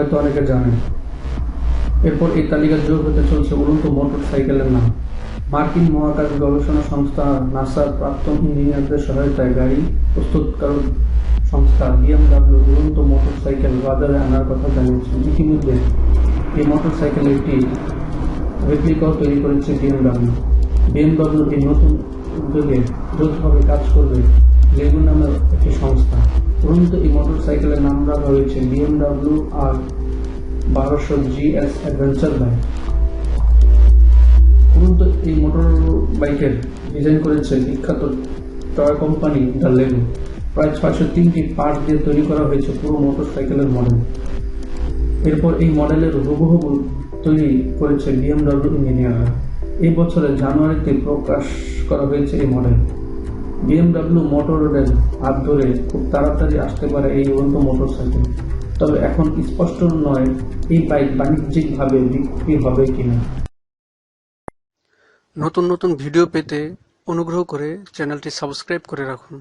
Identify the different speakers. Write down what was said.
Speaker 1: হয়তো অনেকে জানেন। এরপর এই তালিকা যোগ হতে চলছে উড়ন্ত মোটর সাইকেলের নাম। মার্কিন মহাকাশ গবেষণা সংস্থা নাসার প্রাক্তন ইঞ্জিনিয়ারদের সহায়তায় গাড়ি প্রস্তুতকারক সংস্থা BMW উড়ন্ত মোটর সাইকেল বাজারে আনার কথা জানিয়েছে। ইতিমধ্যে এই মোটর সাইকেলের একটি রেপ্লিকাও তৈরি করেছে BMW। এই নতুন উদ্যোগে যৌথভাবে কাজ করবে লেগো নামের একটি সংস্থা। উড়ন্ত এই মোটর সাইকেলের নাম রাখা হয়েছে BMW R1200 GS adventure bike. উড়ন্ত এই মোটর বাইকের ডিজাইন করেছে বিখ্যাত টয় কোম্পানি দ্য লেগো। প্রায় 603টি পার্ট দিয়ে তৈরি করা হয়েছে পুরো মোটর সাইকেলের মডেল। এরপর এই মডেলের হুবহু তৈরি করেছে BMW ইঞ্জিনিয়াররা। এই বছরের জানুয়ারিতে প্রকাশ করা হয়েছে এই মডেল। BMW মোটরের হাত ধরে খুব তাড়াতাড়ি আসতে পারে এই উড়ন্ত মোটর সাইকেল। তবে এখন স্পষ্ট নয় এই বাইক বাণিজ্যিকভাবে বিক্রি হবে কিনা।
Speaker 2: নতুন নতুন ভিডিও পেতে অনুগ্রহ করে চ্যানেলটি সাবস্ক্রাইব করে রাখুন।